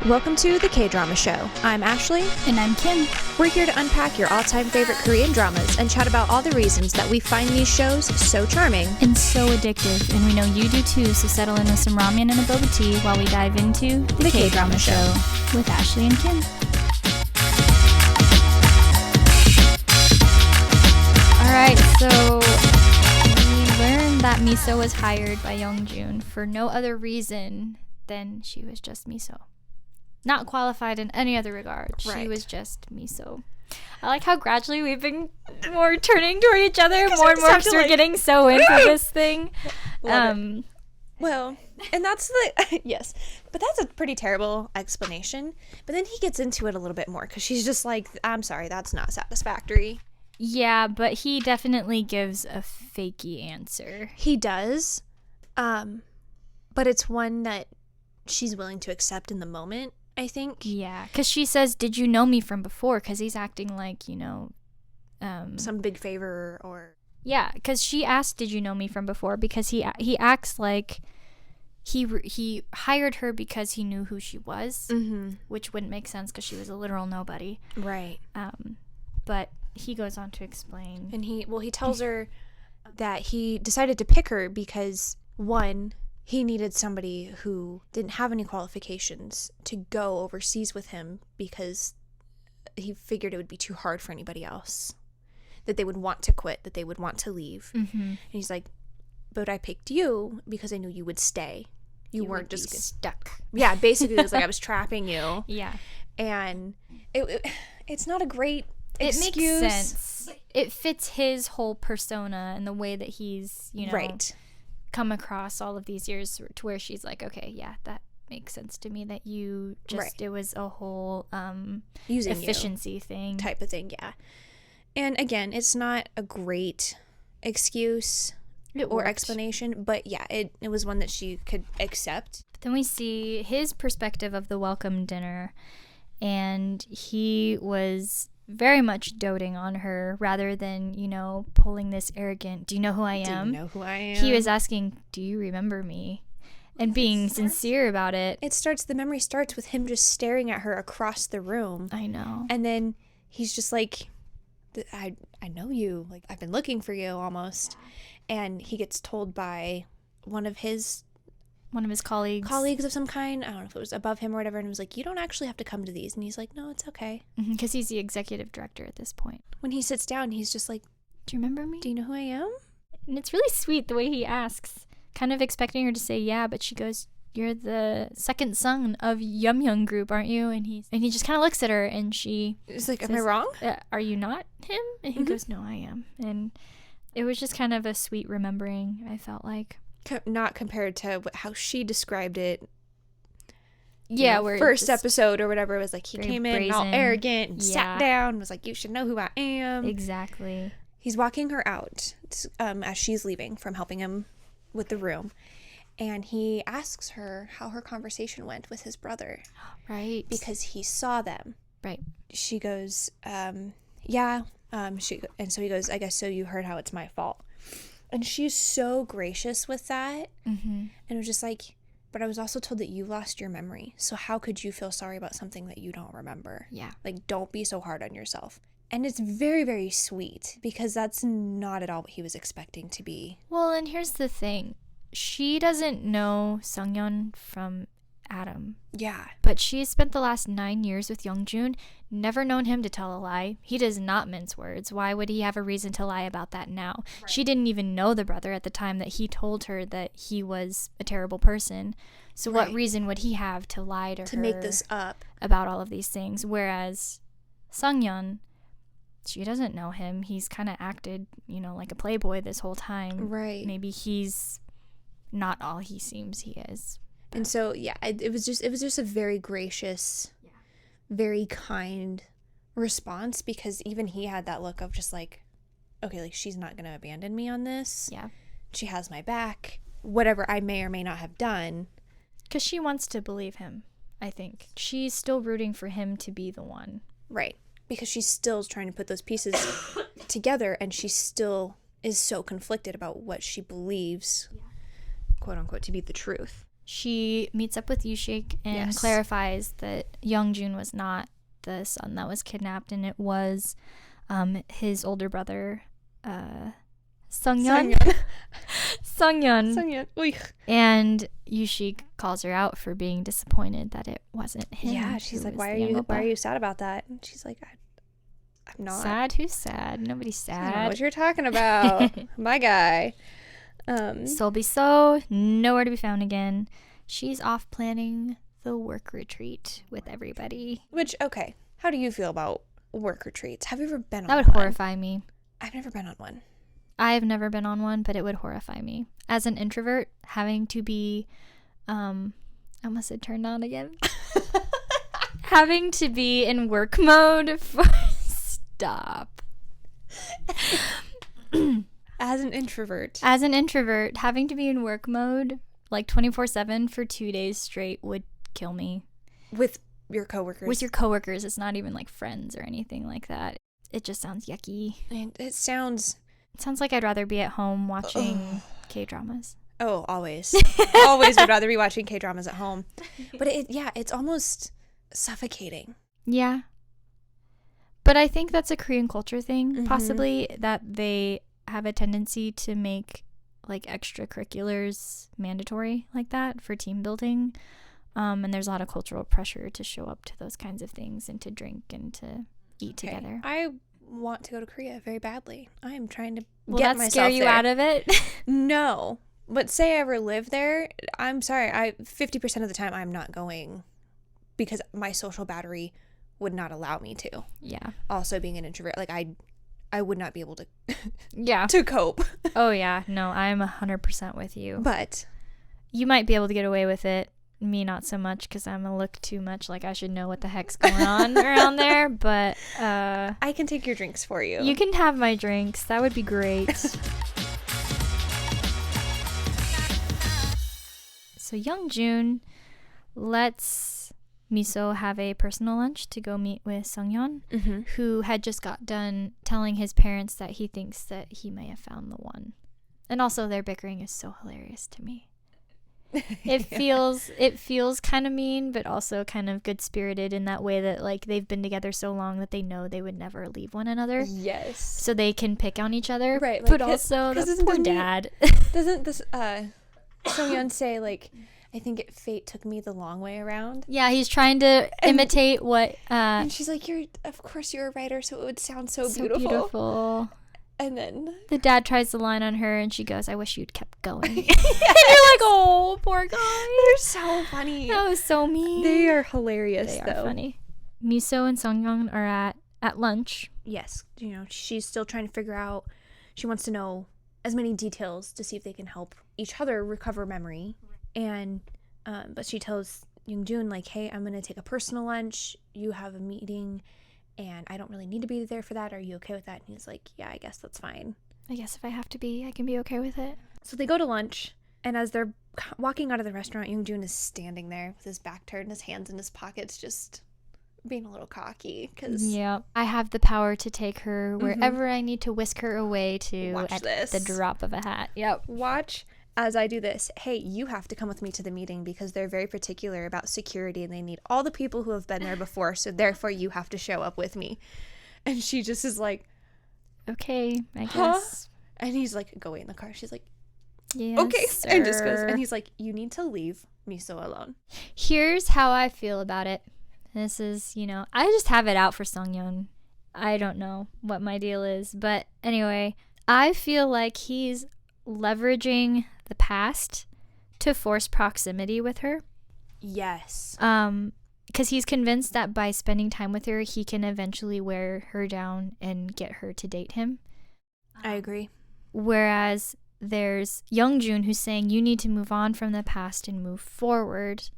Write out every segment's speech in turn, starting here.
Welcome to the K-Drama Show. I'm Ashley. And I'm Kim. We're here to unpack your all-time favorite Korean dramas and chat about all the reasons that we find these shows so charming. And so addictive. And we know you do too, so settle in with some ramen and a boba tea while we dive into the K-Drama Show with Ashley and Kim. Alright, so we learned that MiSo was hired by YeongJoon for no other reason than she was just MiSo. Not qualified in any other regard. Right. She was just MiSo. I like how gradually we've been more turning toward each other more and more because we're getting so into this thing. Well, and that's the yes, but that's a pretty terrible explanation. But then he gets into it a little bit more because she's just like, I'm sorry, that's not satisfactory. Yeah, but he definitely gives a fakey answer. He does, but it's one that she's willing to accept in the moment, I think. Yeah, because she says, did you know me from before? Because he's acting like, you know... some big favor or... Yeah, because she asked, did you know me from before? Because he acts like he hired her because he knew who she was, which wouldn't make sense because she was a literal nobody. Right. But he goes on to explain. And he tells her that he decided to pick her because, one... he needed somebody who didn't have any qualifications to go overseas with him because he figured it would be too hard for anybody else. That they would want to quit, that they would want to leave. And he's like, but I picked you because I knew you would stay. You weren't just stuck. Yeah, basically it was like I was trapping you. Yeah. And it's not a great excuse. It makes sense. It fits his whole persona and the way that he's, you know... Right. Come across all of these years to where she's like, okay, yeah, that makes sense to me that you just right. It was a whole using efficiency thing type of thing. Yeah. And again, it's not a great excuse or explanation, but yeah, it was one that she could accept. But then we see his perspective of the welcome dinner, and he was very much doting on her rather than, you know, pulling this arrogant, do you know who I am? Do you know who I am? He was asking, do you remember me? And being sincere about it. The memory starts with him just staring at her across the room. I know. And then he's just like, I know you. Like, I've been looking for you almost. And he gets told by one of his colleagues of some kind, I don't know if it was above him or whatever, and he was like, you don't actually have to come to these. And he's like, no, it's okay, because he's the executive director at this point. When he sits down, he's just like, do you remember me? Do you know who I am? And it's really sweet the way he asks, kind of expecting her to say yeah, but she goes, you're the second son of YeongJoon group, aren't you? And he just kind of looks at her, and she is like, says, am I wrong? Are you not him? And he goes, no, I am. And it was just kind of a sweet remembering, I felt like. Not compared to how she described it. Yeah, where first episode or whatever, it was like he came in all arrogant and sat down and was like, you should know who I am. Exactly. He's walking her out as she's leaving from helping him with the room, and he asks her how her conversation went with his brother. Right. Because he saw them. Right. She goes, yeah. And so he goes, I guess so you heard how it's my fault. And she's so gracious with that. And it was just like, but I was also told that you lost your memory. So how could you feel sorry about something that you don't remember? Yeah. Like, don't be so hard on yourself. And it's very, very sweet because that's not at all what he was expecting to be. Well, and here's the thing. She doesn't know SeongYeon from Adam. Yeah. But she spent the last 9 years with YeongJoon, never known him to tell a lie. He does not mince words. Why would he have a reason to lie about that now? Right. She didn't even know the brother at the time that he told her that he was a terrible person. So what reason would he have to lie to her? To make this up. About all of these things. Whereas SeongYeon, she doesn't know him. He's kind of acted, you know, like a playboy this whole time. Right. Maybe he's not all he seems he is. And so, yeah, it was just a very gracious, very kind response, because even he had that look of just like, okay, like, she's not going to abandon me on this. Yeah. She has my back. Whatever I may or may not have done. Because she wants to believe him, I think. She's still rooting for him to be the one. Right. Because she's still trying to put those pieces together, and she still is so conflicted about what she believes, quote unquote, to be the truth. she meets up with YooSik and clarifies that YeongJoon was not the son that was kidnapped, and it was his older brother, SeongYeon. SeongYeon. And YooSik calls her out for being disappointed that it wasn't him. Yeah, she's like, why are you sad about that? And she's like, I'm not. Sad? Who's sad? Nobody's sad. I don't know what you're talking about. My guy. So nowhere to be found again. She's off planning the work retreat with everybody. Which, okay, how do you feel about work retreats? Have you ever been on one? That would horrify me. I've never been on one. I've never been on one, but it would horrify me. As an introvert, having to be, I almost said turned on again. Having to be in work mode for, stop. As an introvert, having to be in work mode, like 24/7 for 2 days straight would kill me. With your coworkers? With your coworkers. It's not even like friends or anything like that. It just sounds yucky. And it sounds like I'd rather be at home watching K-dramas. Oh, always. Always would rather be watching K-dramas at home. But it's almost suffocating. Yeah. But I think that's a Korean culture thing, possibly, that they have a tendency to make like extracurriculars mandatory like that for team building. And there's a lot of cultural pressure to show up to those kinds of things and to drink and to eat together. I want to go to Korea very badly. I am trying to Will get that myself scare you there. out of it? No. But say I ever live there, I'm sorry, 50% of the time I'm not going because my social battery would not allow me to. Yeah. Also being an introvert, like I would not be able to to cope. Oh yeah, no, I'm 100% with you. But you might be able to get away with it. Me not so much, because I'm gonna look too much like I should know what the heck's going on around there. But I can take your drinks for you. You can have my drinks. That would be great. So YeongJoon lets MiSo have a personal lunch to go meet with SeongYeon, who had just got done telling his parents that he thinks that he may have found the one. And also their bickering is so hilarious to me. It feels kind of mean, but also kind of good spirited in that way that like they've been together so long that they know they would never leave one another. Yes. So they can pick on each other. Right. Like, but also the poor dad. Doesn't this SeongYeon say like, I think fate took me the long way around? Yeah, he's trying to imitate what and she's like, of course you're a writer, so it would sound so beautiful. And then the dad tries the line on her and she goes, I wish you'd kept going. And you're like, oh, poor guy. They're so funny. That was so mean. They are hilarious, They are funny. MiSo and SeongYeon are at lunch. Yes. She's still trying to figure out, she wants to know as many details to see if they can help each other recover memory. And, but she tells YeongJoon, like, hey, I'm going to take a personal lunch. You have a meeting. And I don't really need to be there for that. Are you okay with that? And he's like, yeah, I guess that's fine. I guess if I have to be, I can be okay with it. So they go to lunch. And as they're walking out of the restaurant, YeongJoon is standing there with his back turned, his hands in his pockets, just being a little cocky. Yeah, I have the power to take her wherever I need to whisk her away to at the drop of a hat. Yep. Watch as I do this. Hey, you have to come with me to the meeting because they're very particular about security and they need all the people who have been there before, so therefore you have to show up with me. And she just is like, okay, I guess. And he's like, go wait in the car. She's like, yes, okay, sir. and just goes. And he's like, you need to leave MiSo alone. Here's how I feel about it. This is, I just have it out for SeongYeon. I don't know what my deal is, but anyway, I feel like he's leveraging the past to force proximity with her. Yes. Because he's convinced that by spending time with her, he can eventually wear her down and get her to date him. I agree. Whereas there's YeongJoon who's saying you need to move on from the past and move forward.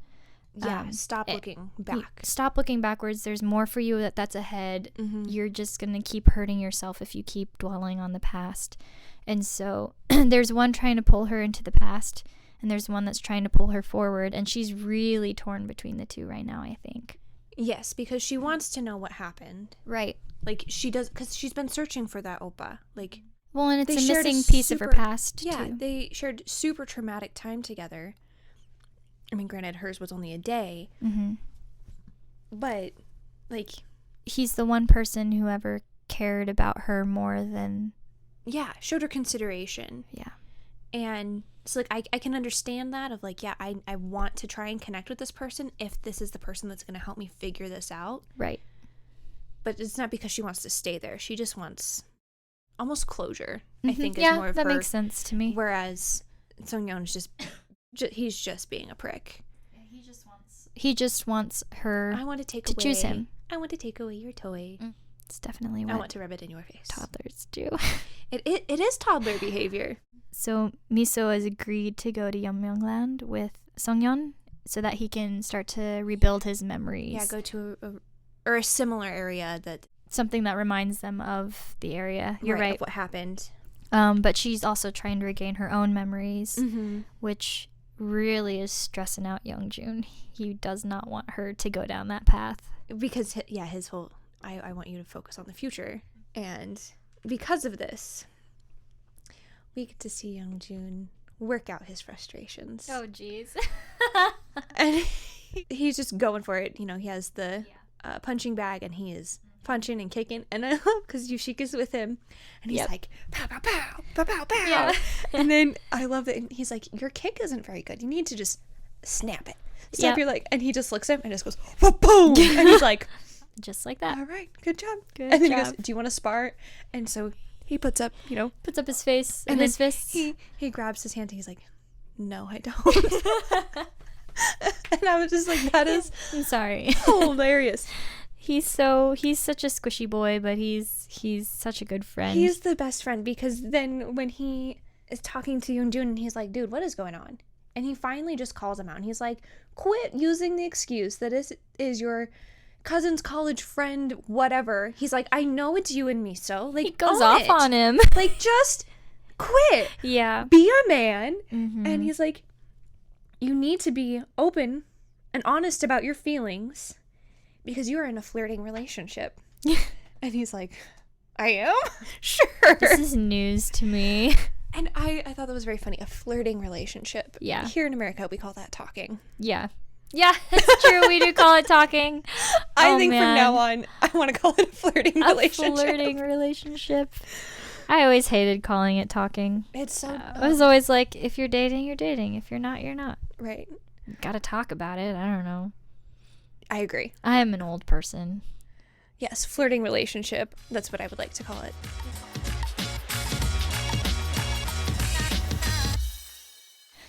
Yeah, stop looking back. Stop looking backwards. There's more for you that's ahead. You're just going to keep hurting yourself if you keep dwelling on the past. And so there's one trying to pull her into the past, and there's one that's trying to pull her forward. And she's really torn between the two right now, I think. Yes, because she wants to know what happened. Right. Like, she does, because she's been searching for that Oppa. Like, well, and it's a missing piece of her past, yeah, too. They shared super traumatic time together. I mean, granted, hers was only a day, but like, he's the one person who ever cared about her more than, yeah, showed her consideration. Yeah. And so like I can understand that of like, yeah, I want to try and connect with this person if this is the person that's going to help me figure this out. Right. But it's not because she wants to stay there. She just wants almost closure, I think, is Yeah, more of that her. makes sense to me. Whereas SeongYeon is he's just being a prick. Yeah, he just wants her I want to choose him. I want to take away your toy. It's definitely what I want to rub it in your face. toddlers do. It is toddler behavior. So MiSo has agreed to go to Yeongmyeongland with SeongYeon so that he can start to rebuild his memories. Yeah, go to a similar area that something that reminds them of the area. You're right. Of what happened. But she's also trying to regain her own memories, which really is stressing out YeongJoon. He does not want her to go down that path. Because, yeah, his whole, I want you to focus on the future. And because of this, we get to see YeongJoon work out his frustrations. Oh, jeez. And he's just going for it. You know, he has the punching bag and he is punching and kicking. And I love because YooSik is with him. And he's like, pow, pow, pow, pow, pow, pow. Yeah. And then I love that. And he's like, your kick isn't very good. You need to just snap it. Snap your leg. And he just looks at him and just goes, boom. And he's like, just like that. All right, good job. Good and then job. he goes, do you want to spar? And so he puts up, his face and his then fists. He grabs his hand and he's like, no, I don't. And I was just like, that is I'm sorry. hilarious. He's such a squishy boy, but he's such a good friend. He's the best friend because then when he is talking to YeongJoon and he's like, dude, what is going on? And he finally just calls him out and he's like, quit using the excuse that is your cousin's college friend, whatever. He's like, I know it's you and MiSo. Like, he goes off on him. Like, just quit. Yeah. Be a man. Mm-hmm. And he's like, you need to be open and honest about your feelings because you're in a flirting relationship. And he's like, I am? Sure. This is news to me. And I thought that was very funny. A flirting relationship. Yeah. Here in America, we call that talking. Yeah. Yeah, it's true. We do call it talking. I think from now on, I want to call it a flirting relationship. A flirting relationship. I always hated calling it talking. It's so... I was always like, if you're dating, you're dating. If you're not, you're not. Right. Gotta talk about it. I don't know. I agree. I am an old person. Yes, flirting relationship. That's what I would like to call it.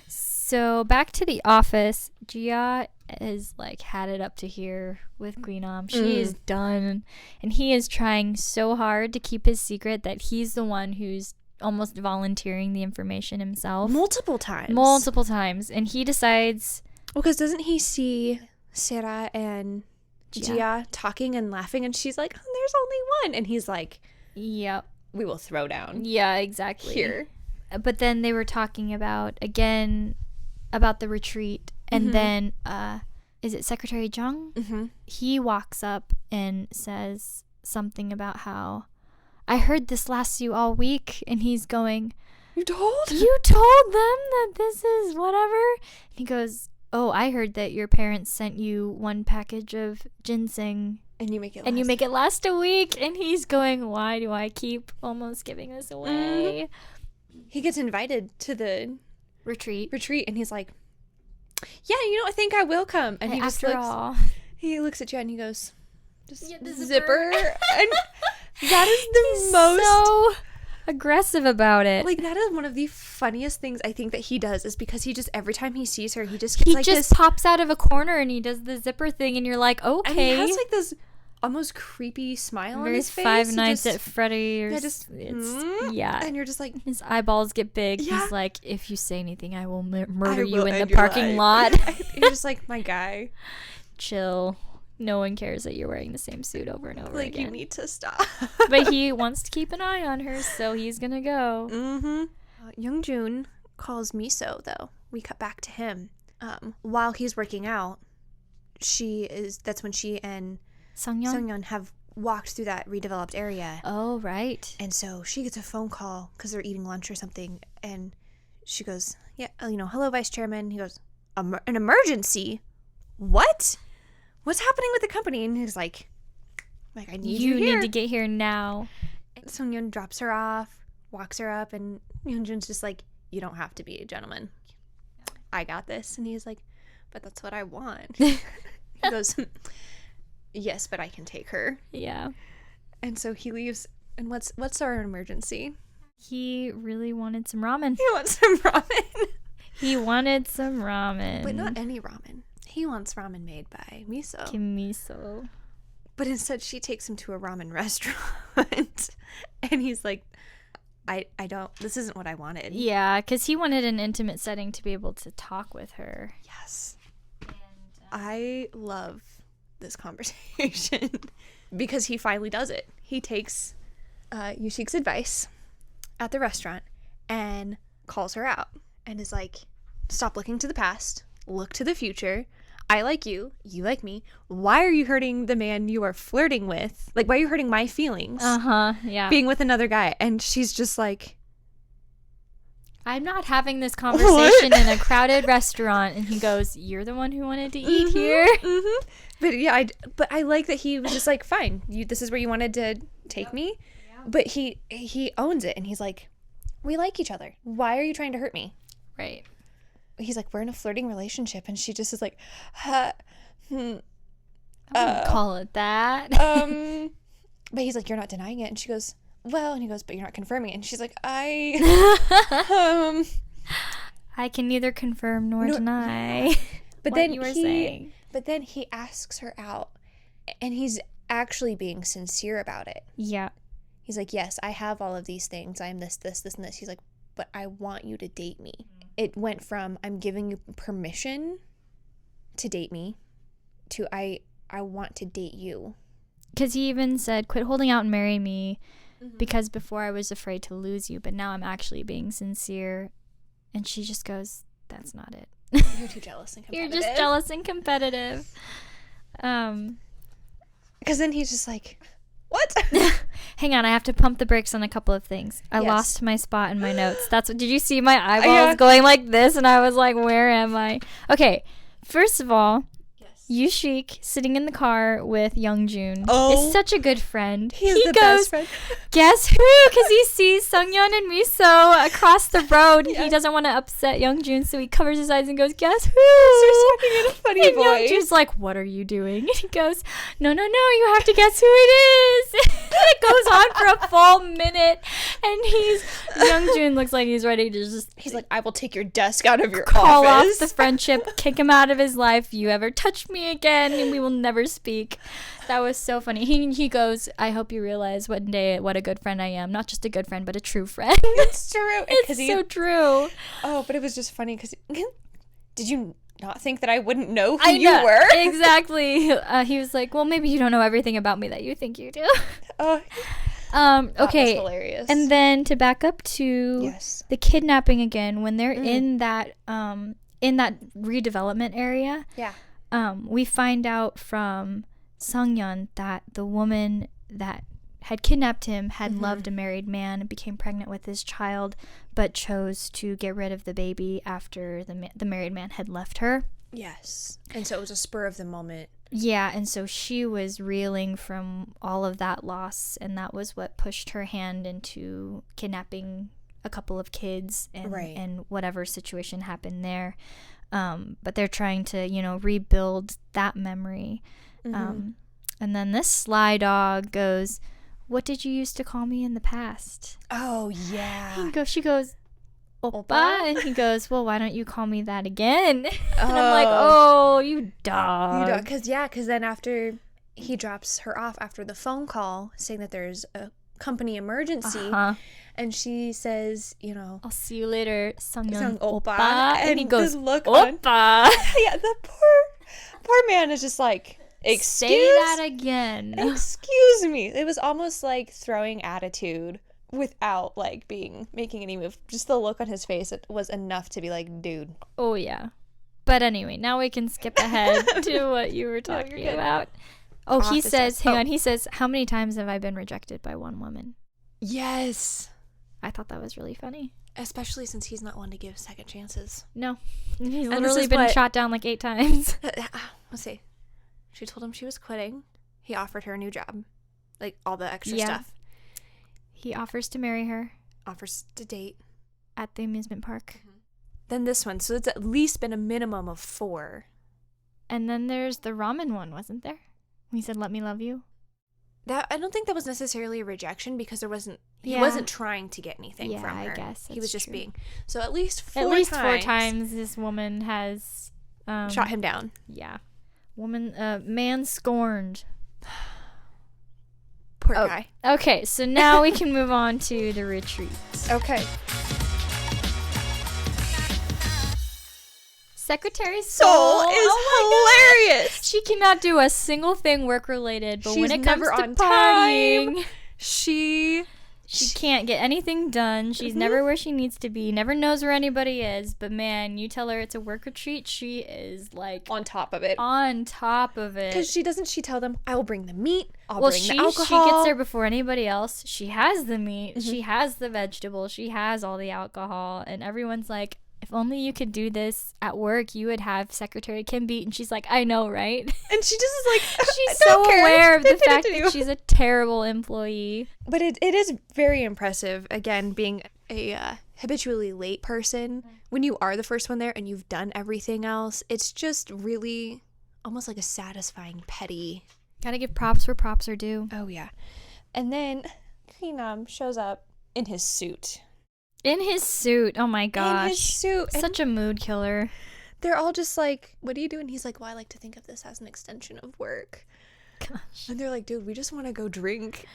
So back to the office, Gia is like had it up to here with GwiNam. She is done, and he is trying so hard to keep his secret that he's the one who's almost volunteering the information himself. Multiple times. And he decides... Well, because doesn't he see SeRa and Gia talking and laughing, and she's like, there's only one. And he's like, yep. We will throw down. Yeah, exactly. Here. But then they were talking about the retreat, and then is it Secretary Jung? He walks up and says something about how I heard this lasts you all week, and he's going, you told them that this is whatever? And he goes, oh, I heard that your parents sent you one package of ginseng and you make it last a week. And he's going, why do I keep almost giving this away? He gets invited to the retreat, and he's like, yeah, I think I will come. And he just looks at you and he goes, just the zipper. And that is the most so aggressive about it. Like, that is one of the funniest things I think that he does, is because he just, every time he sees her, he just pops out of a corner and he does the zipper thing, and you're like, okay. And he has like this almost creepy smile on his face. Five Nights at Freddy's. Yeah. And you're just like, his eyeballs get big. Yeah. He's like, if you say anything, I will murder you in the parking lot. You're just like, my guy, chill. No one cares that you're wearing the same suit over and over again. You need to stop. But he wants to keep an eye on her, so he's gonna go. YeongJoon calls MiSo, though. We cut back to him. While he's working out, that's when she and SeongYeon have walked through that redeveloped area. Oh, right. And so she gets a phone call because they're eating lunch or something, and she goes, yeah, hello, Vice Chairman. He goes, an emergency? What? What's happening with the company? And he's like I need you here. You need to get here now. And SeongYeon drops her off, walks her up, and YeongJoon's just like, you don't have to be a gentleman. I got this. And he's like, but that's what I want. He goes, yes, but I can take her. Yeah. And so he leaves. And what's our emergency? He really wanted some ramen. He wants some ramen. He wanted some ramen. But not any ramen. He wants ramen made by MiSo. MiSo. But instead she takes him to a ramen restaurant. And he's like, I don't, this isn't what I wanted. Yeah, because he wanted an intimate setting to be able to talk with her. Yes. And I love this conversation because he finally does it. He takes YooSik's advice at the restaurant and calls her out and is like, stop looking to the past, look to the future. I like you, you like me. Why are you hurting the man you are flirting with? Like, why are you hurting my feelings? Yeah. Being with another guy. And she's just like, I'm not having this conversation in a crowded restaurant. And he goes, you're the one who wanted to eat here. Mm-hmm. But yeah, I like that he was just like, fine, this is where you wanted to take me. Yeah. But he owns it and he's like, we like each other. Why are you trying to hurt me? Right. He's like, we're in a flirting relationship. And she just is like, I wouldn't call it that. But he's like, you're not denying it. And she goes, well, and he goes, but you're not confirming it. And she's like, I can neither confirm nor deny but what then you were saying. But then he asks her out and he's actually being sincere about it. Yeah. He's like, yes, I have all of these things. I'm this, and this. He's like, but I want you to date me. It went from I'm giving you permission to date me to I want to date you. Because he even said, quit holding out and marry me because before I was afraid to lose you, but now I'm actually being sincere. And she just goes, that's not it. You're too jealous and You're competitive. just jealous and competitive. Because then he's just like, what? Hang on, I have to pump the brakes on a couple of things. I lost my spot in my notes. Did you see my eyeballs going like this? And I was like, where am I? Okay, first of all, YooSik sitting in the car with YeongJoon is such a good friend. He goes, best friend. Guess who? Because he sees SeongYeon and MiSo across the road. He doesn't want to upset YeongJoon, so he covers his eyes and goes, guess who? Starts talking in a funny and voice. YeongJoon's like, what are you doing? And he goes, no, you have to guess who it is. It goes on for a full minute. And YeongJoon looks like he's ready to just... He's like, I will take your desk out of your call office. Off the friendship, kick him out of his life. You ever touch me again and we will never speak. That was so funny. He goes, I hope you realize one day what a good friend I am. Not just a good friend, but a true friend. It's true. It's so true. Oh, but it was just funny because did you not think that I wouldn't know who you were? Exactly. He was like, well, maybe you don't know everything about me that you think you do. Oh, okay. That was hilarious. And then to back up to the kidnapping again, when they're in that redevelopment area. Yeah. We find out from SeongYeon that the woman that had kidnapped him had loved a married man and became pregnant with his child, but chose to get rid of the baby after the married man had left her. Yes. And so it was a spur of the moment. Yeah, and so she was reeling from all of that loss, and that was what pushed her hand into kidnapping a couple of kids and whatever situation happened there. But they're trying to, rebuild that memory. And then this sly dog goes, what did you used to call me in the past? Oh, yeah. She goes, Oppa? And he goes, well, why don't you call me that again? And I'm like, oh, you dog. Because then after he drops her off after the phone call saying that there's a company emergency, and she says, I'll see you later, SeongYeon Oppa. And he goes, look Oppa. Yeah, the poor man is just like, say that again. Excuse me. It was almost like throwing attitude without like making any move. Just the look on his face, it was enough to be like, dude. Oh yeah. But anyway, now we can skip ahead to what you were talking about. Oh, he says, he says, how many times have I been rejected by one woman? Yes. I thought that was really funny. Especially since he's not one to give second chances. No. He's And literally this is been what- shot down like 8 times. Let's see. She told him she was quitting. He offered her a new job. Like, all the extra Yeah. stuff. He offers to marry her Offers to date. at the amusement park. Then this one. So it's at least been a minimum of 4. And then there's the ramen one, wasn't there? He said, "Let me love you." That I don't think that was necessarily a rejection because he Yeah. wasn't trying to get anything Yeah, from her. I guess he was that's just true. being. So at least 4 At least times, 4 times this woman has shot him down. Yeah. Man scorned. Poor Oh. guy. Okay, so now we can move on to the retreat. Okay. Secretary Soul Soul is oh my hilarious. God. She cannot do a single thing work related, but She's when it comes never to on partying, time. She can't get anything done. She's never where she needs to be, never knows where anybody is. But man, you tell her it's a work retreat, she is like on top of it. on top of it. Because she tell them, I will bring the meat, I'll Well, bring she the alcohol. gets there before anybody else. She has the meat, Mm-hmm. she has the vegetables, she has all the alcohol, and everyone's like, if only you could do this at work, you would have Secretary Kim beat. And she's like, I know, right? And she just is like, She's I don't so care. aware of They the paid it fact to that you. she's a terrible employee. But it is very impressive, again, being a habitually late person. When you are the first one there and you've done everything else, it's just really almost like a satisfying petty. Gotta give props where props are due. Oh, yeah. And then GwiNam shows up in his suit. In his suit. Oh my gosh. In his suit. And Such a mood killer. they're all just like, what do you do? And he's like, well, I like to think of this as an extension of work. Gosh. And they're like, dude, we just want to go drink.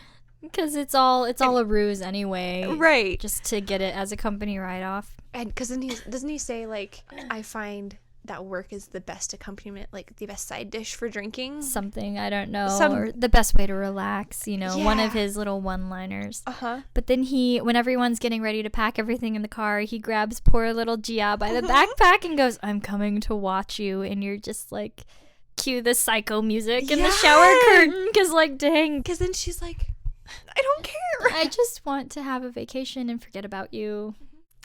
Because it's all a ruse anyway. Right. Just to get it as a company write-off. And because then doesn't he say, like, I find that work is the best accompaniment, like the best side dish for drinking? Something, I don't know. Some- Or the best way to relax, one Yeah. of his little one-liners. Uh-huh. But then when everyone's getting ready to pack everything in the car, he grabs poor little Gia by the backpack and goes, I'm coming to watch you. And you're just like, cue the psycho music in the shower Yes. curtain. Because like, dang, Because then she's like, I don't care. I just want to have a vacation and forget about you.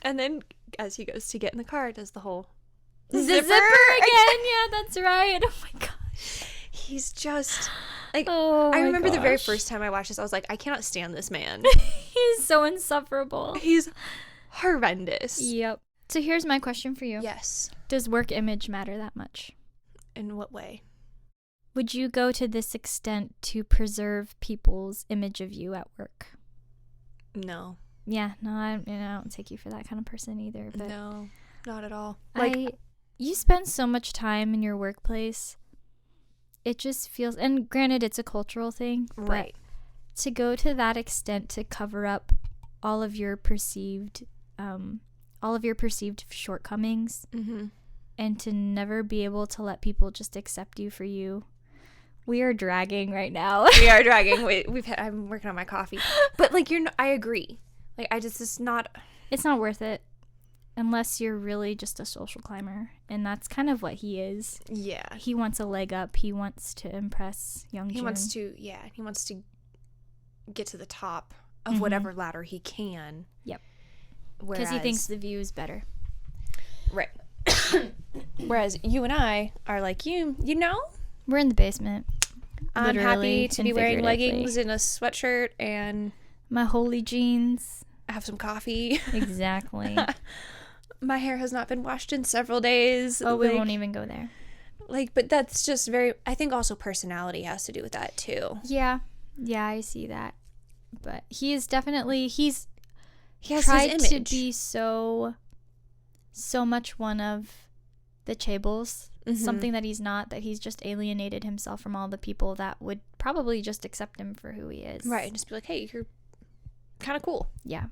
And then as he goes to get in the car, does the whole The zipper again. Yeah, that's right. Oh my gosh. He's just like, Oh I my remember the very gosh. first time I watched this, I was like, I cannot stand this man. He's so insufferable. He's horrendous. Yep. So here's my question for you. Yes. Does work image matter that much? In what way? Would you go to this extent to preserve people's image of you at work? No. Yeah, no, I don't take you for that kind of person either. But No, not at all. you spend so much time in your workplace. It just feels, and granted, it's a cultural thing, Right. But to go to that extent to cover up all of your perceived shortcomings, Mm-hmm. and to never be able to let people just accept you for you. We are dragging right now. We are dragging. I'm working on my coffee. But like I agree. Like it's not. It's not worth it unless you're really just a social climber, and that's kind of what he is. Yeah. He wants a leg up. He wants to impress YeongJoon. He wants to get to the top of whatever ladder he can. Yep. Because he thinks the view is better. Right. Whereas you and I are like, you know, We're in the basement. I'm Literally happy to and be wearing figuratively. leggings and a sweatshirt and My holy jeans. have some coffee. Exactly. My hair has not been washed in several days. Oh, we Like- won't even go there. But that's just I think also personality has to do with that too. Yeah. Yeah, I see that. But he is definitely, He has tried his to image. be so much one of the chaebols, something that he's not, that he's just alienated himself from all the people that would probably just accept him for who he is. Right, and just be like, hey, you're kind of cool. Yeah.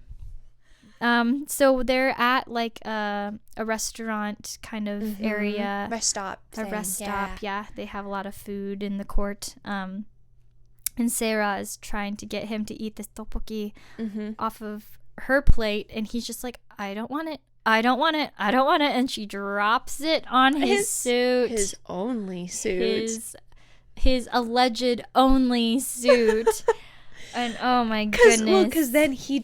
So they're at like a restaurant kind of area. Rest stop. A thing. rest stop, yeah. They have a lot of food in the court. And SeRa is trying to get him to eat this tteokbokki off of her plate, and he's just like, I don't want it. I don't want it. I don't want it. And she drops it on his suit. His only suit. His alleged only suit. And oh my goodness. Because then he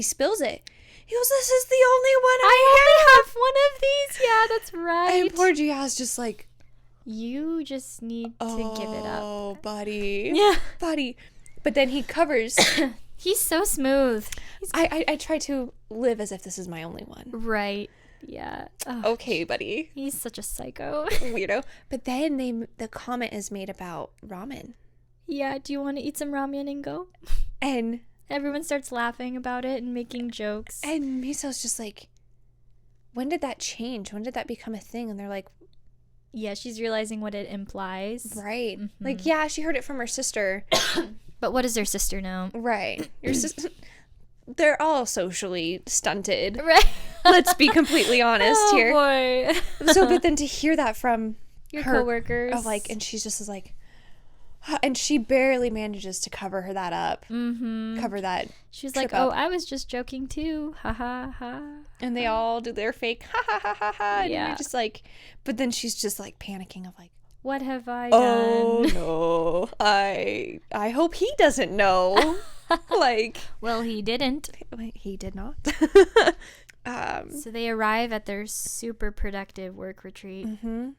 spills it. He goes, this is the only one I only have one of these. Yeah, that's right. And poor Jia's just like, you just need to give it up. Oh, buddy. Yeah. Buddy. But then he covers. He's so smooth. I try to live as if this is my only one. Right. Yeah. Okay, buddy. He's such a psycho. Weirdo. But then the comment is made about ramen. Yeah, do you want to eat some ramen and go? And everyone starts laughing about it and making jokes. And MiSo's just like, when did that change? When did that become a thing? And they're like, yeah, she's realizing what it implies. Right. Mm-hmm. Like, yeah, she heard it from her sister. But what does her sister know? Right. Your sister... They're all socially stunted. Right. Let's be completely honest here. Oh, boy. So, but then to hear that from your her, coworkers. Like, and she's just like, and she barely manages to cover that up. Mm-hmm. Cover that. She's like, oh, I was just joking too. Ha ha ha. And they all do their fake ha ha ha ha ha. And yeah. you're just like, but then she's just like panicking of like, what have I done? Oh no. I hope he doesn't know. Like, well, he didn't. He did not. So they arrive at their super productive work retreat. Mm-hmm.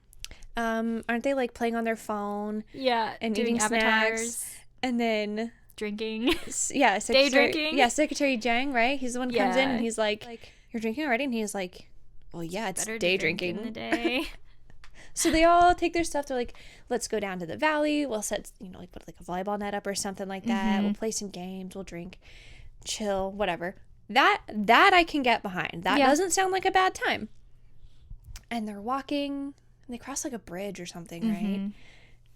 Aren't they like playing on their phone? Yeah, and doing eating avatars, snacks, and then drinking. Yeah, day drinking. Yeah, Secretary Jang, right? He's the one who comes in and he's like, "You're drinking already?" And he's like, "Well, yeah, it's day drinking." In the day. So they all take their stuff. They're like, let's go down to the valley. We'll set, like put like a volleyball net up or something like that. Mm-hmm. We'll play some games. We'll drink, chill, whatever. That I can get behind. That doesn't sound like a bad time. And they're walking. And they cross like a bridge or something, right?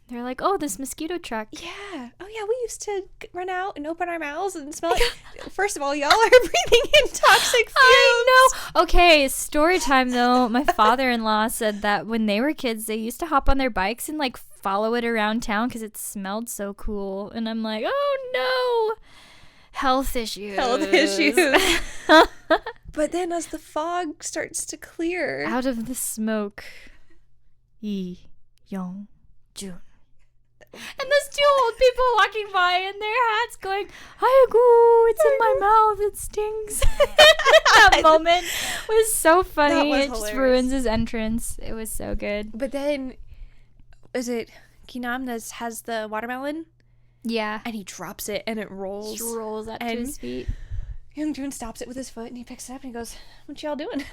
They're like, oh, this mosquito truck. Yeah. Oh, yeah, we used to run out and open our mouths and smell it. First of all, y'all are breathing in toxic fumes. I know. Okay, story time, though. My father-in-law said that when they were kids, they used to hop on their bikes and, like, follow it around town because it smelled so cool. And I'm like, oh, no. Health issues. But then as the fog starts to clear. Out of the smoke. YeongJoon. And those two old people walking by in their hats going, "Aigoo, it's in my mouth, it stings." That moment was so funny. It just ruins his entrance. It was so good. But then, is it GwiNam that has the watermelon? Yeah. And he drops it and it rolls. Just rolls up to his feet. YeongJoon stops it with his foot and he picks it up and he goes, "What y'all doing?"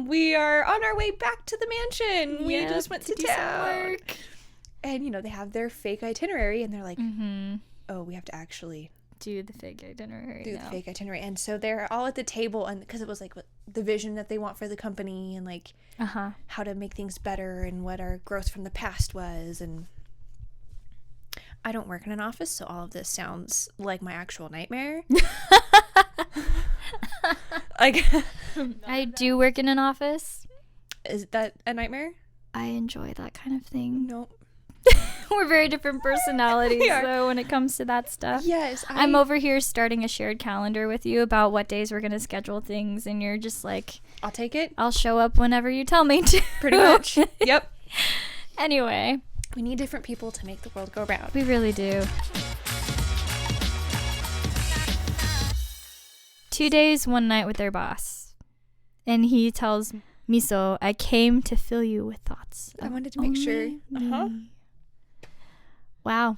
We are on our way back to the mansion. We just went to town. Work. And, they have their fake itinerary and they're like, oh, we have to actually do the fake itinerary. The fake itinerary. And so they're all at the table and because it was like what the vision that they want for the company and like how to make things better and what our growth from the past was. And I don't work in an office, so all of this sounds like my actual nightmare. Like, I do work in an office. Is that a nightmare? I enjoy that kind of thing. Nope. We're very different personalities, though, when it comes to that stuff. Yes. I'm over here starting a shared calendar with you about what days we're going to schedule things, and you're just like... I'll take it. I'll show up whenever you tell me to. Pretty much. Yep. Anyway. We need different people to make the world go round. We really do. 2 days, 1 night with their boss. And he tells MiSo, "I came to fill you with thoughts." I wanted to make sure. Wow.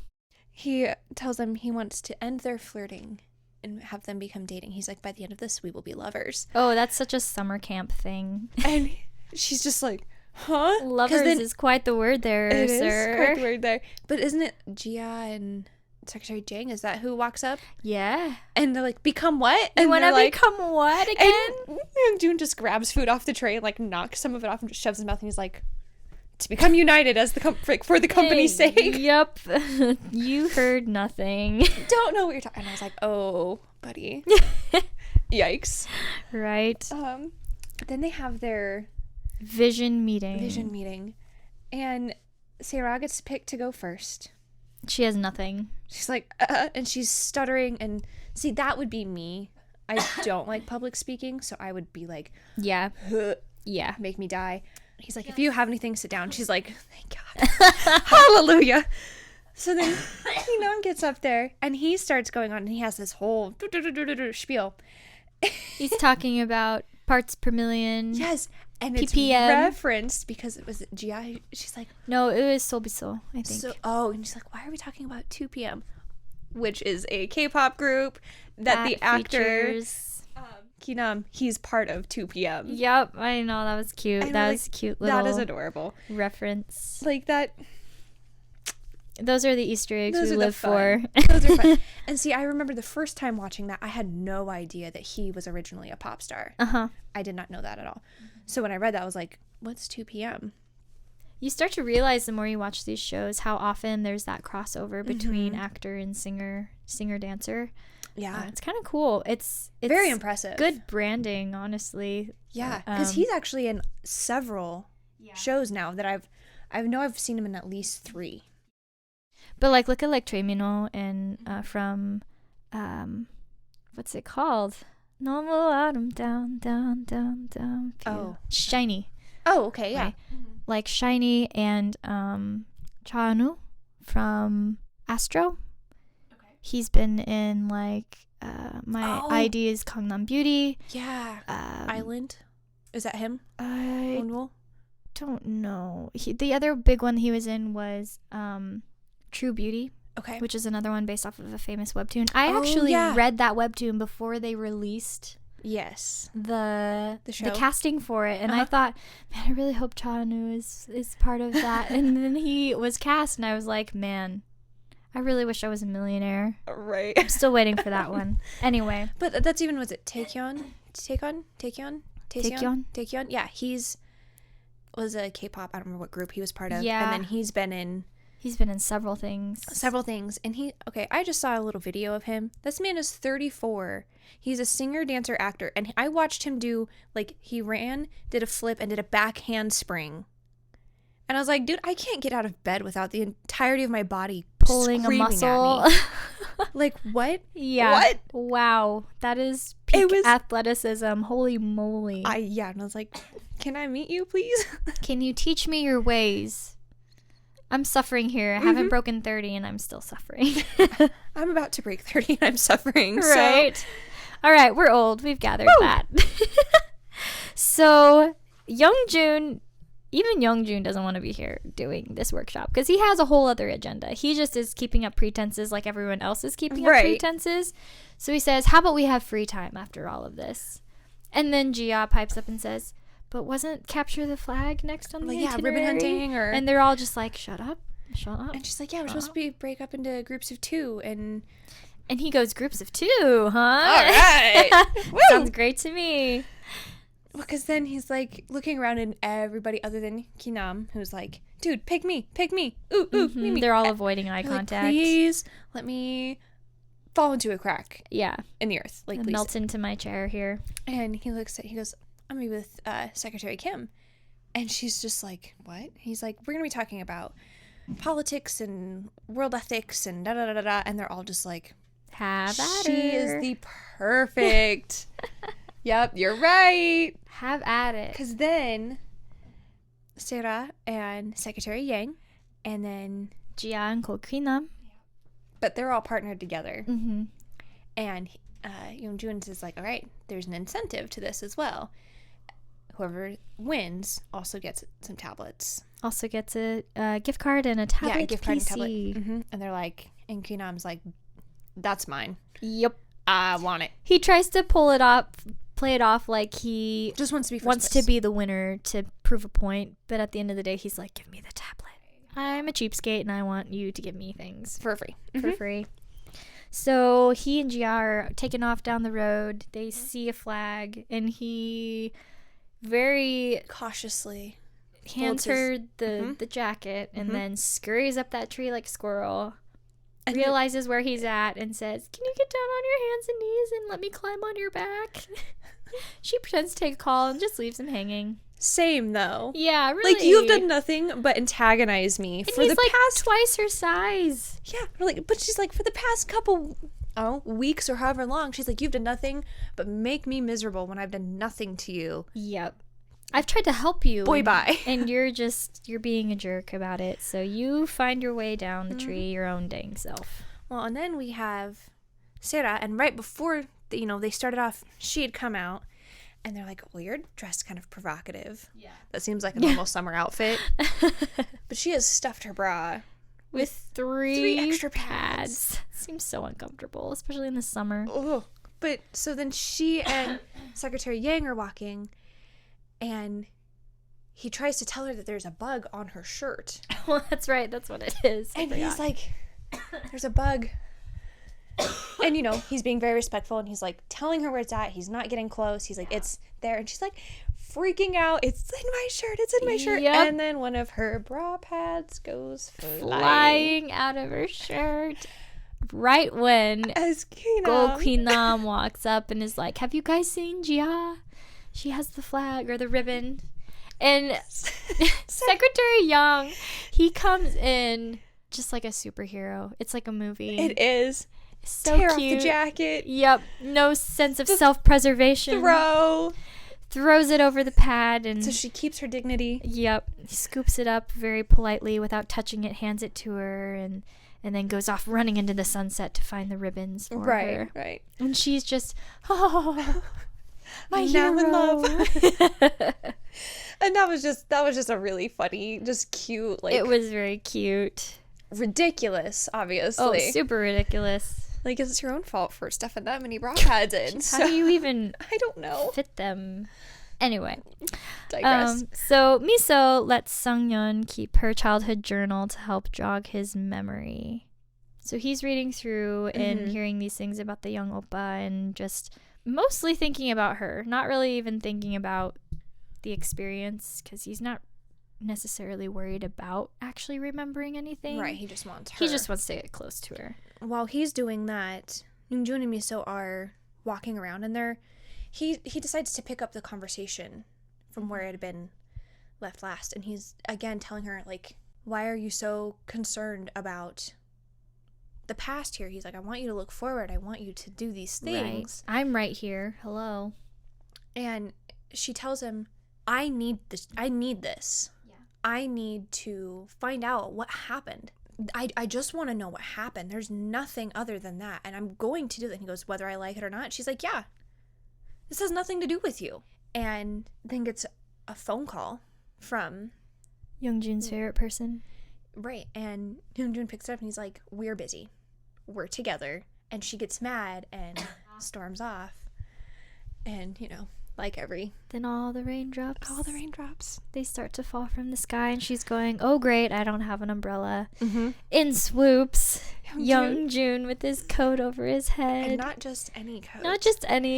He tells them he wants to end their flirting and have them become dating. He's like, by the end of this, we will be lovers. Oh, that's such a summer camp thing. And she's just like, huh? Lovers is quite the word there, it sir. It is quite the word there. But isn't it Jia and Secretary Jang? Is that who walks up? Yeah. And they're like, become what? And when I like, become what again? And Joon just grabs food off the tray and like knocks some of it off and just shoves it in his mouth. And he's like, to become united as the for the company's sake. Yep. You heard nothing. Don't know what you're talking. And I was like, oh, buddy. Yikes. Right. Then they have their vision meeting. And SeRa gets picked to go first. She has nothing. She's like, and she's stuttering. And see, that would be me. I don't like public speaking, so I would be like, yeah, make me die. He's like, if you have anything, sit down. She's like, thank God. Hallelujah. So then Nam gets up there and he starts going on and he has this whole spiel. He's talking about parts per million. Yes. And ppm. It's referenced because it was GI. She's like, no, it was Sobiso, I think. So, and she's like, why are we talking about 2 p.m.? Which is a K-pop group that the actor GwiNam, he's part of 2 p.m. Yep, I know, that was cute. And that was a cute little that is adorable reference. like that. Those are the Easter eggs Those we are live for. Those are fun. And see, I remember the first time watching that, I had no idea that he was originally a pop star. I did not know that at all. So when I read that, I was like, what's 2 p.m.? You start to realize the more you watch these shows how often there's that crossover between actor and singer dancer. Yeah, it's kind of cool. It's very impressive. Good branding, honestly. Yeah, because he's actually in several shows now that I've seen him in at least 3. But like, look at like Tremino and from what's it called? Normal autumn down. Oh, Shiny. Oh, okay, yeah. Right? Like Shiny and Chanu from Astro. Okay. He's been in like my ID is Gangnam Beauty. Yeah. Island. Is that him? I Wonwoo? don't know. The other big one he was in was True Beauty. Okay. Which is another one based off of a famous webtoon. I actually read that webtoon before they released the casting for it, and I thought, man, I really hope Chanu is part of that. And then he was cast, and I was like, man, I really wish I was a millionaire. Right. I'm still waiting for that one. Anyway, but that's even, was it Taekyeon? Yeah, was a K-pop. I don't remember what group he was part of. Yeah, and then he's been in several things. And I just saw a little video of him. This man is 34. He's a singer, dancer, actor. And I watched him do, like, he did a flip, and did a back handspring. And I was like, dude, I can't get out of bed without the entirety of my body pulling a muscle. At me. Like, what? Yeah. What? Wow. That is peak athleticism. Holy moly. And I was like, can I meet you, please? Can you teach me your ways? I'm suffering here. I haven't broken 30 and I'm still suffering. I'm about to break 30 and I'm suffering. Right. So. All right. We're old. We've gathered that. So YeongJoon, even YeongJoon doesn't want to be here doing this workshop because he has a whole other agenda. He just is keeping up pretenses like everyone else is keeping up pretenses. So he says, how about we have free time after all of this? And then Jia pipes up and says, but wasn't capture the flag next on the itinerary? Ribbon hunting and they're all just like, shut up. And she's like, yeah, we're supposed to break up into groups of 2. And he goes, groups of 2, huh? All right. Sounds great to me. Well, because then he's like looking around and everybody other than GwiNam, who's like, dude, pick me. Ooh, me. They're all avoiding eye contact. Like, please let me fall into a crack. Yeah. In the earth. Like, please. Melt into my chair here. And he goes, I'm gonna be with Secretary Kim. And she's just like, what? He's like, we're gonna be talking about politics and world ethics and da-da-da-da-da. And they're all just like, have at she her. is the perfect. Yep, you're right. Have at it. Because then SeRa and Secretary Yang, and then Jia and GwiNam. But they're all partnered together. Mm-hmm. And YeongJoon is like, all right, there's an incentive to this as well. Whoever wins also gets some tablets. Also gets a gift card and a tablet. Yeah, a gift card PC. and tablet. Mm-hmm. And they're like, and GwiNam's like, that's mine. Yep. I want it. He tries to play it off like he just wants to be wants to be the winner to prove a point. But at the end of the day, he's like, give me the tablet. I'm a cheapskate and I want you to give me things. For free. For free. So he and Jia are taking off down the road. They see a flag and he very cautiously hands her the jacket and then scurries up that tree like a squirrel. And realizes where he's at and says, can you get down on your hands and knees and let me climb on your back? She pretends to take a call and just leaves him hanging. Same though. Yeah, really. Like, you've done nothing but antagonize me and for he's the like past twice her size. Yeah, like, but she's like, for the past couple weeks or however long, she's like, you've done nothing but make me miserable when I've done nothing to you. Yep. I've tried to help you. Boy, bye. And you're being a jerk about it. So you find your way down the tree your own dang self. Well, and then we have SeRa, and right before, they started off, she had come out, and they're like, well, you're dressed kind of provocative. Yeah. That seems like a normal summer outfit. But she has stuffed her bra with three extra pads. Seems so uncomfortable, especially in the summer. Oh, but so then she and Secretary Yang are walking, and he tries to tell her that there's a bug on her shirt. Well, that's right. That's what it is. And he's like, there's a bug. And, he's being very respectful, and he's, like, telling her where it's at. He's not getting close. He's like, it's there. And she's, like, freaking out. It's in my shirt. It's in my shirt. Yep. And then one of her bra pads goes flying out of her shirt. Right when as GwiNam walks up and is like, have you guys seen Jia? She has the flag or the ribbon. And Secretary Yang, he comes in just like a superhero. It's like a movie. It is. So Tear cute. Off the jacket. Yep. No sense of self-preservation. Throws it over the pad. And so she keeps her dignity. Yep. He scoops it up very politely without touching it, hands it to her, and then goes off running into the sunset to find the ribbons for her. Right. And she's just, oh, my hero. Now in love. And that was just a really funny, just cute, like, it was very cute. Ridiculous, obviously. Oh, super ridiculous. Like, it's your own fault for stuffing that many bra pads in. How do you even I don't know. fit them? Anyway. Digress. So MiSo lets SeongYeon keep her childhood journal to help jog his memory. So he's reading through and hearing these things about the young Oppa and just mostly thinking about her, not really even thinking about the experience, because he's not necessarily worried about actually remembering anything. Right, he just wants her. He just wants to get close to her. While he's doing that, YeongJoon and MiSo are walking around, and he decides to pick up the conversation from where it had been left last, and he's again telling her, like, why are you so concerned about the past here? He's like, I want you to look forward. I want you to do these things. Right. I'm right here. Hello. And she tells him, I need this. Yeah. I need to find out what happened. I just want to know what happened. There's nothing other than that. And I'm going to do that. And he goes, whether I like it or not. She's like, yeah, this has nothing to do with you. And then gets a phone call from YeongJoon's favorite person. Right. And YeongJoon picks it up and he's like, we're busy. We're together. And she gets mad and storms off. And, like then all the raindrops, they start to fall from the sky, and she's going, oh great, I don't have an umbrella. In swoops YeongJoon with his coat over his head, and not just any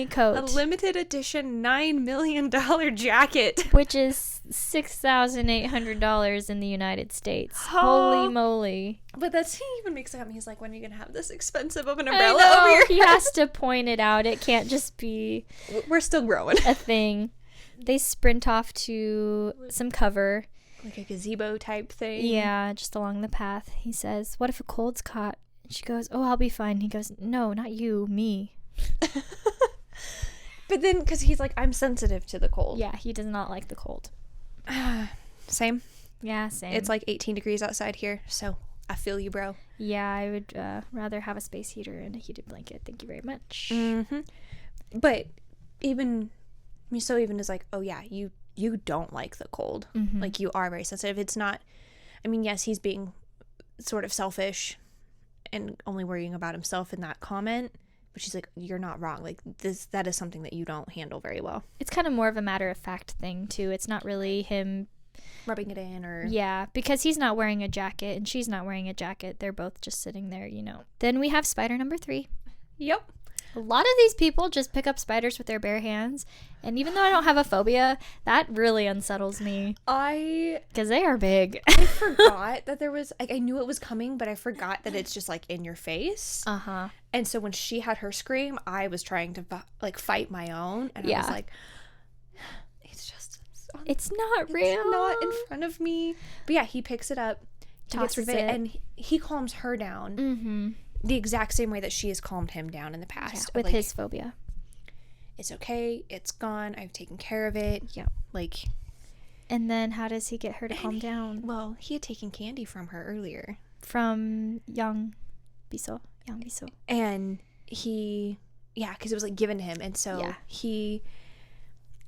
coat, a limited edition $9 million jacket, which is $6,800 in the United States. Holy moly. But he even makes it up. He's like, when are you gonna have this expensive of an umbrella over your He has to point it out. It can't just be we're still growing a thing. They sprint off to some cover, like a gazebo type thing. Yeah, just along the path. He says, what if a cold's caught? And she goes, oh, I'll be fine. He goes, no, not you, me. But then, because he's like, I'm sensitive to the cold. Yeah, he does not like the cold. Same. Yeah, same. It's like 18 degrees outside here, so I feel you, bro. Yeah, I would rather have a space heater and a heated blanket. Thank you very much. But MiSo even is like, oh yeah, you don't like the cold. Like, you are very sensitive. It's not, I mean, yes, he's being sort of selfish and only worrying about himself in that comment, but she's like, you're not wrong. Like, that is something that you don't handle very well. It's kind of more of a matter of fact thing too. It's not really him rubbing it in, or yeah, because he's not wearing a jacket and she's not wearing a jacket. They're both just sitting there, Then we have spider number 3. Yep. A lot of these people just pick up spiders with their bare hands, and even though I don't have a phobia, that really unsettles me. Because they are big. I forgot that there was, like, I knew it was coming, but I forgot that it's just, like, in your face. And so when she had her scream, I was trying to, like, fight my own, and I was like, it's not real. It's not in front of me. But yeah, he picks it up, tosses it, and he calms her down. The exact same way that she has calmed him down in the past. Yeah, with his phobia. It's okay. It's gone. I've taken care of it. Yeah. Like, And then how does he get her to calm down? Well, he had taken candy from her earlier. From Young Miso. And he, because it was like given to him. And so he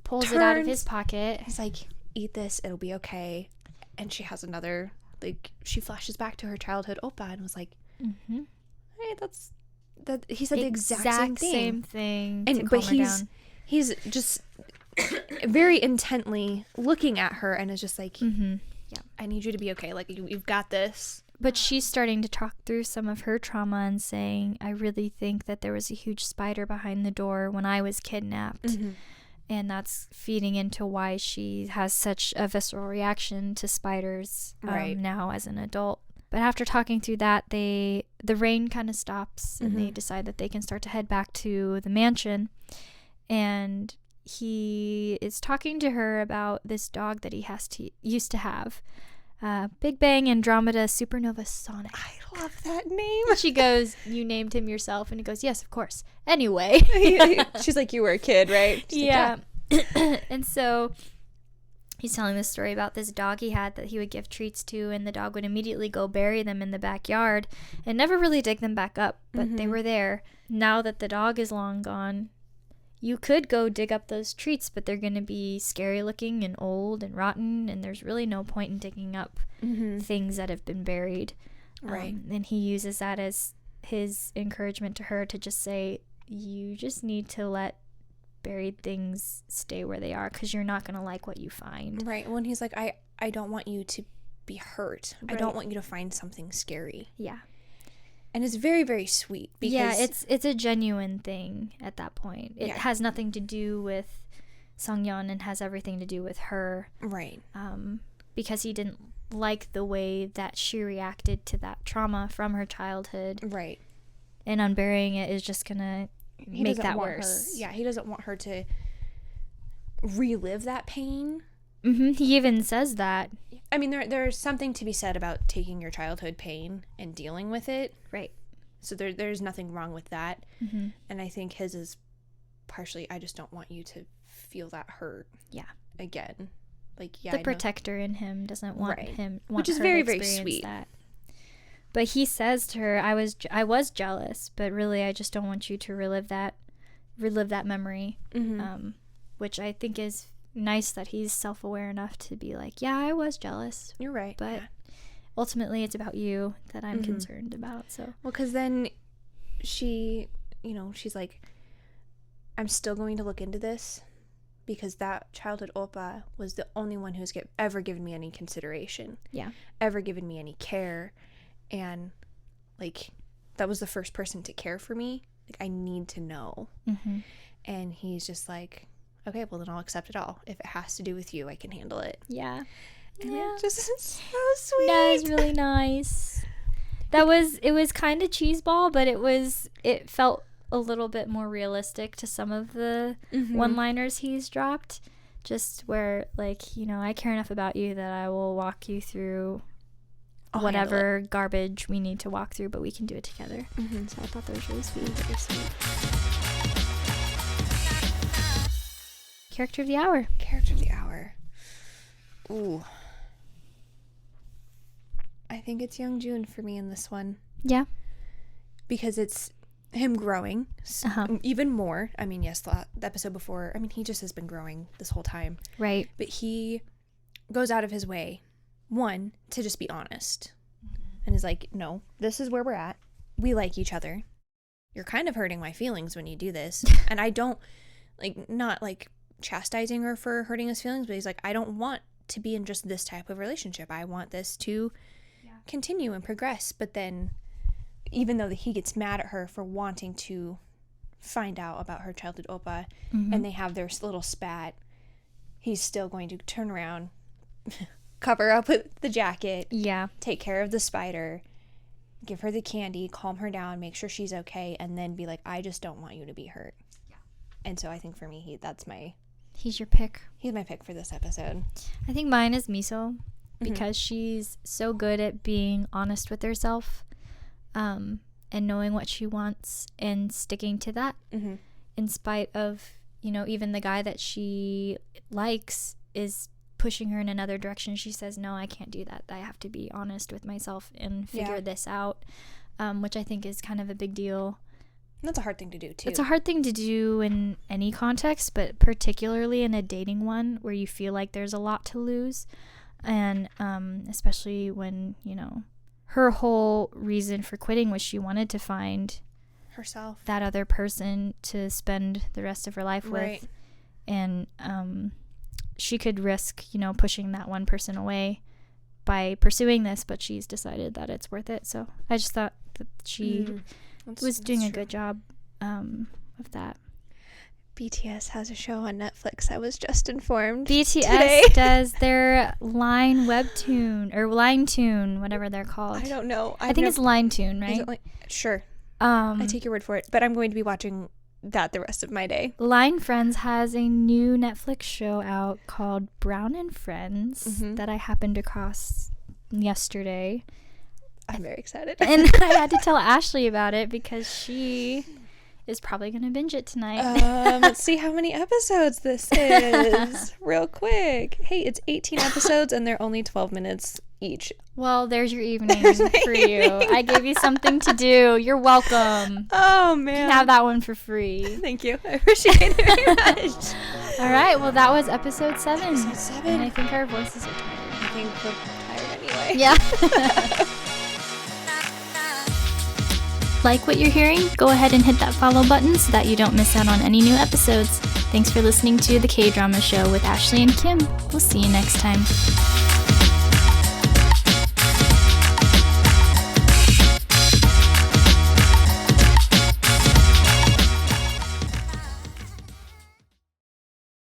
pulls it out of his pocket. He's like, eat this, it'll be okay. And she has another, like, she flashes back to her childhood Oppa and was like, hey, that he said the exact same thing. And but he's just very intently looking at her and is just like, I need you to be okay. Like, you've got this. But she's starting to talk through some of her trauma and saying, I really think that there was a huge spider behind the door when I was kidnapped. And that's feeding into why she has such a visceral reaction to spiders now as an adult. But after talking through that, the rain kind of stops and they decide that they can start to head back to the mansion. And he is talking to her about this dog that he used to have. Big Bang Andromeda Supernova Sonic. I love that name. She goes, you named him yourself? And he goes, yes, of course. Anyway. She's like, you were a kid, right? She's yeah. Like, and so he's telling this story about this dog he had that he would give treats to, and the dog would immediately go bury them in the backyard and never really dig them back up, but they were there. Now that the dog is long gone, you could go dig up those treats, but they're going to be scary looking and old and rotten, and there's really no point in digging up things that have been buried. Right. And he uses that as his encouragement to her to just say, you just need to let buried things stay where they are because you're not going to like what you find. Right. When he's like, I don't want you to be hurt. Right. I don't want you to find something scary. Yeah. And it's very, very sweet. Because it's a genuine thing at that point. It has nothing to do with SeongYeon and has everything to do with her. Right. Because he didn't like the way that she reacted to that trauma from her childhood. Right. And unburying it is just going to make that worse. He doesn't want her to relive that pain. He even says that. I mean, there's something to be said about taking your childhood pain and dealing with it. Right. So there's nothing wrong with that. And I think his is partially, I just don't want you to feel that hurt. Yeah. Again. Like, the protector in him doesn't want him, which is very, very sweet. That. But he says to her, I was jealous, but really I just don't want you to relive that memory. Which I think is nice that he's self-aware enough to be like, yeah, I was jealous. You're right. But ultimately it's about you that I'm concerned about. So because then she's like, I'm still going to look into this because that childhood Oppa was the only one who's ever given me any consideration. Yeah. Ever given me any care. And like, that was the first person to care for me. Like, I need to know. And he's just like, okay, well then I'll accept it all. If it has to do with you, I can handle it. Yeah. And it just is so sweet. That was really nice. It was kind of cheeseball, but it felt a little bit more realistic to some of the one-liners he's dropped. Just where, like, I care enough about you that I will walk you through whatever garbage we need to walk through, but we can do it together. So I thought that was really sweet. Very sweet. Character of the hour. Character of the hour. Ooh. I think it's YeongJoon for me in this one. Yeah. Because it's him growing even more. I mean, yes, the episode before, I mean, he just has been growing this whole time. Right. But he goes out of his way, one, to just be honest. And is like, no, this is where we're at. We like each other. You're kind of hurting my feelings when you do this. And I don't, not chastising her for hurting his feelings, but he's like, I don't want to be in just this type of relationship. I want this to continue and progress. But then, even though he gets mad at her for wanting to find out about her childhood Oppa, and they have their little spat, he's still going to turn around, cover up with the jacket, take care of the spider, give her the candy, calm her down, make sure she's okay, and then be like, I just don't want you to be hurt. And so I think for me, he's your pick. He's my pick for this episode. I think mine is MiSo because she's so good at being honest with herself, and knowing what she wants and sticking to that, in spite of, even the guy that she likes is pushing her in another direction, she says, no, I can't do that. I have to be honest with myself and figure this out, which I think is kind of a big deal. That's a hard thing to do, too. It's a hard thing to do in any context, but particularly in a dating one where you feel like there's a lot to lose. And especially when, you know, her whole reason for quitting was she wanted to find herself, that other person to spend the rest of her life with. And she could risk, you know, pushing that one person away by pursuing this, but she's decided that it's worth it. So I just thought that she was doing a good job of that. BTS has a show on Netflix. I was just informed. BTS today. does their Line webtoon or Line Tune, whatever they're called. I don't know. I think it's Line Tune, right? Sure. I take your word for it, but I'm going to be watching that the rest of my day. Line Friends has a new Netflix show out called Brown and Friends that I happened across yesterday. I'm very excited. And I had to tell Ashley about it because she is probably going to binge it tonight. Let's see how many episodes this is real quick. Hey, it's 18 episodes and they're only 12 minutes each. Well, there's your evening for you. I gave you something to do. You're welcome. Oh, man. You can have that one for free. Thank you. I appreciate it very much. All right. Well, that was episode 7. Episode 7. And I think our voices are tired. I think we're tired anyway. Yeah. Like what you're hearing? Go ahead and hit that follow button so that you don't miss out on any new episodes. Thanks for listening to The K-Drama Show with Ashley and Kim. We'll see you next time.